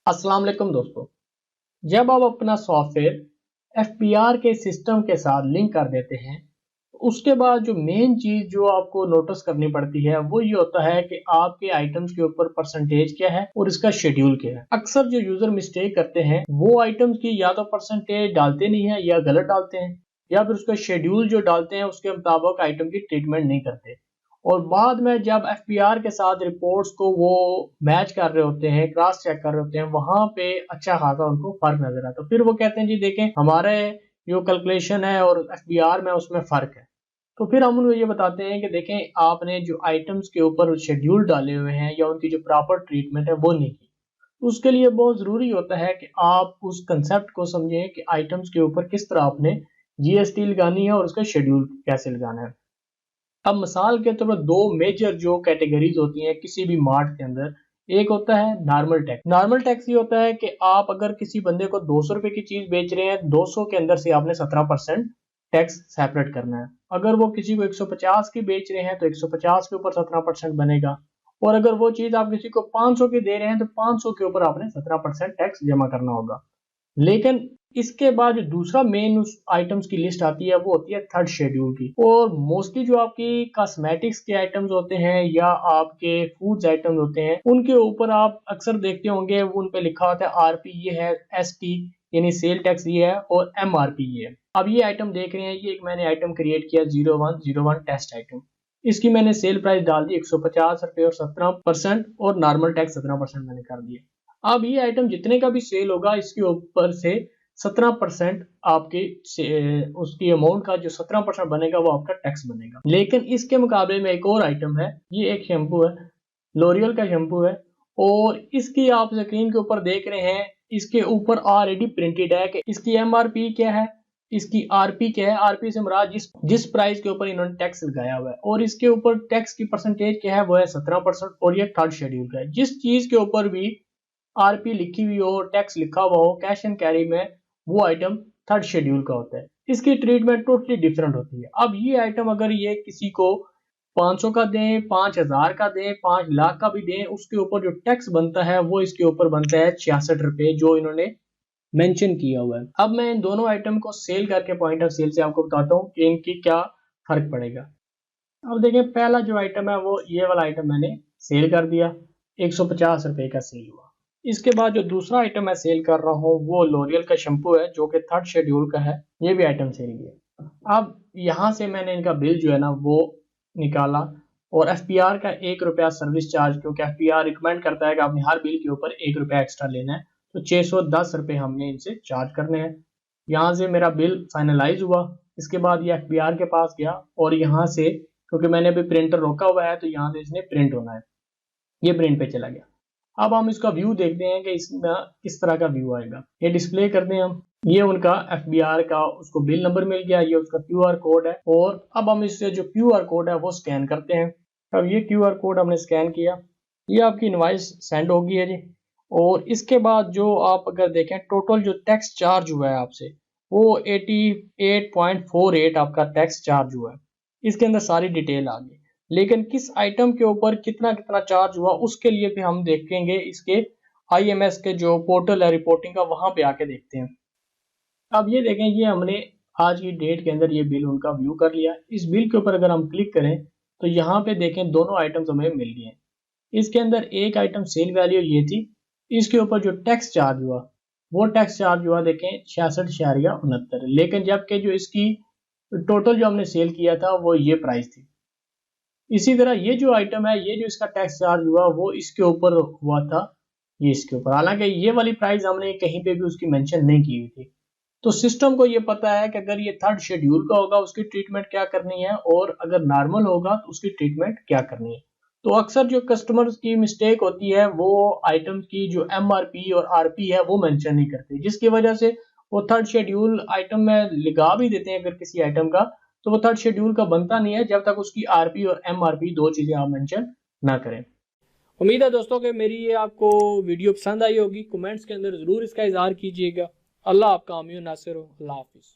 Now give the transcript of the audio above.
अस्सलाम वालेकुम दोस्तों। जब आप अपना सॉफ्टवेयर एफपीआर के सिस्टम के साथ लिंक कर देते हैं, तो उसके बाद जो मेन चीज जो आपको नोटिस करनी पड़ती है वो ये होता है कि आपके आइटम्स के ऊपर परसेंटेज क्या है और इसका शेड्यूल क्या है। अक्सर जो यूजर मिस्टेक करते हैं वो आइटम्स की या तो परसेंटेज डालते नहीं है या गलत डालते हैं, या फिर उसका शेड्यूल जो डालते हैं उसके मुताबिक आइटम की ट्रीटमेंट नहीं करते। और बाद में जब एफपीआर के साथ रिपोर्ट्स को वो मैच कर रहे होते हैं, क्रॉस चेक कर रहे होते हैं, वहां पे अच्छा खासा उनको फर्क नजर आता है। तो फिर वो कहते हैं जी देखें हमारे जो कैलकुलेशन है और एफपीआर में उसमें फर्क है। तो फिर हम उनको ये बताते हैं कि देखें आपने जो आइटम्स के ऊपर शेड्यूल डाले हुए हैं या उनकी जो प्रॉपर ट्रीटमेंट है वो नहीं की। तो उसके लिए बहुत जरूरी होता है कि आप उस कंसेप्ट को समझें कि आइटम्स के ऊपर किस तरह आपने जीएसटी लगानी है और उसका शेड्यूल कैसे लगाना है। अब मिसाल के तौर पर दो मेजर जो कैटेगरीज होती हैं किसी भी मार्ट के अंदर, एक होता है नॉर्मल टैक्स। नॉर्मल टैक्स ये होता है कि आप अगर किसी बंदे को 200 रुपए की चीज बेच रहे हैं, 200 के अंदर से आपने 17% टैक्स सेपरेट करना है। अगर वो किसी को 150 की बेच रहे हैं तो 150 के ऊपर 17% बनेगा। और अगर वो चीज आप किसी को 500 की दे रहे हैं तो 500 के ऊपर आपने 17% टैक्स जमा करना होगा। लेकिन इसके बाद जो दूसरा मेन उस आइटम्स की लिस्ट आती है वो होती है थर्ड शेड्यूल की। और मोस्टली जो आपकी कॉस्मेटिक्स के आइटम्स होते हैं या आपके फूड्स आइटम्स होते हैं उनके ऊपर आप अक्सर देखते होंगे वो उन पे लिखा होता है आरपी ये है, एसटी यानी सेल टैक्स ये है, और एमआरपी ये है। अब ये आइटम देख रहे हैं, ये एक मैंने आइटम क्रिएट किया 0101 टेस्ट आइटम। इसकी मैंने सेल प्राइस डाल दी 150 रुपए और 17%, और नॉर्मल टैक्स 17% मैंने कर दिया। अब ये आइटम जितने का भी सेल होगा इसके ऊपर से 17% आपके उसकी अमाउंट का जो 17% बनेगा वो आपका टैक्स बनेगा। लेकिन इसके मुकाबले में एक और आइटम है, ये एक शैम्पू है, लोरियल का शैम्पू है। और इसकी आप स्क्रीन के ऊपर देख रहे हैं, इसके ऊपर ऑलरेडी प्रिंटेड है कि इसकी एमआरपी क्या है, इसकी आरपी क्या है। आरपी से मुराद जिस जिस प्राइस के ऊपर इन्होंने टैक्स लगाया हुआ है, और इसके ऊपर टैक्स की परसेंटेज क्या है वो है 17%। और ये थर्ड शेड्यूल का है। जिस चीज के ऊपर भी आरपी लिखी हुई हो, टैक्स लिखा हुआ हो कैश एंड कैरी में, वो आइटम थर्ड शेड्यूल का होता है। इसकी ट्रीटमेंट टोटली डिफरेंट होती है। अब ये आइटम अगर ये किसी को 500 का दें, 5000 का दें, 5 लाख का भी दें, उसके ऊपर जो टैक्स बनता है वो इसके ऊपर बनता है 66 रुपए, जो इन्होंने मेंशन किया हुआ है। अब मैं इन दोनों आइटम को सेल करके पॉइंट ऑफ सेल से आपको बताता हूँ कि इनकी क्या फर्क पड़ेगा। अब देखें पहला जो आइटम है वो ये वाला आइटम मैंने सेल कर दिया, 150 रुपए का सेल हुआ। इसके बाद जो दूसरा आइटम मैं सेल कर रहा हूँ वो लोरियल का शैम्पू है जो कि थर्ड शेड्यूल का है। ये भी आइटम सेल किया। अब यहाँ से मैंने इनका बिल जो है ना वो निकाला, और एफपीआर का 1 रुपया सर्विस चार्ज, क्योंकि एफपीआर रिकमेंड करता है कि आपने हर बिल के ऊपर 1 रुपया एक्स्ट्रा लेना है, तो 610 रुपये हमने इनसे चार्ज करने हैं। यहाँ से मेरा बिल फाइनलाइज हुआ। इसके बाद ये एफपीआर के पास गया, और यहाँ से क्योंकि मैंने अभी प्रिंटर रोका हुआ है तो यहाँ से इसने प्रिंट होना है, ये प्रिंट पे चला गया। अब हम इसका व्यू देखते हैं कि इसमें किस तरह का व्यू आएगा। ये डिस्प्ले करते हैं हम, ये उनका एफबीआर का उसको बिल नंबर मिल गया, ये उसका क्यूआर कोड है। और अब हम इससे जो क्यूआर कोड है वो स्कैन करते हैं। अब ये क्यूआर कोड हमने स्कैन किया, ये आपकी इनवॉइस सेंड होगी है जी। और इसके बाद जो आप अगर देखें टोटल जो टैक्स चार्ज हुआ है आपसे, वो 88.48 आपका टैक्स चार्ज हुआ है। इसके अंदर सारी डिटेल आ गई। लेकिन किस आइटम के ऊपर कितना कितना चार्ज हुआ उसके लिए भी हम देखेंगे इसके आईएमएस के जो पोर्टल है रिपोर्टिंग का, वहां पे आके देखते हैं। अब ये देखें, ये हमने आज की डेट के अंदर ये बिल उनका व्यू कर लिया। इस बिल के ऊपर अगर हम क्लिक करें तो यहाँ पे देखें दोनों आइटम्स हमें मिल गए हैं। इसके अंदर एक आइटम सेल वैल्यू ये थी, इसके ऊपर जो टैक्स चार्ज हुआ वो टैक्स चार्ज हुआ देखें 66.69। लेकिन जबकि जो इसकी टोटल जो हमने सेल किया था वो ये प्राइस थी। इसी तरह ये जो आइटम है, ये जो इसका टैक्स चार्ज हुआ वो इसके ऊपर हुआ था, ये इसके ऊपर। हालांकि ये वाली प्राइस हमने कहीं पे भी उसकी मेंशन नहीं की हुई थी। तो सिस्टम को ये पता है कि अगर ये थर्ड शेड्यूल का होगा उसकी ट्रीटमेंट क्या करनी है, और अगर नॉर्मल होगा तो उसकी ट्रीटमेंट क्या करनी है। तो अक्सर जो कस्टमर्स की मिस्टेक होती है वो आइटम की जो एमआरपी और आरपी है वो मेंशन नहीं करते, जिसकी वजह से वो थर्ड शेड्यूल आइटम में लगा भी देते हैं अगर किसी आइटम का, तो वो थर्ड शेड्यूल का बनता नहीं है जब तक उसकी आरपी और एमआरपी दो चीजें आप मेंशन ना करें। उम्मीद है दोस्तों कि मेरी ये आपको वीडियो पसंद आई होगी। कमेंट्स के अंदर जरूर इसका इजहार कीजिएगा। अल्लाह आपका आमीन नासिर हो। अल्लाह हाफिज।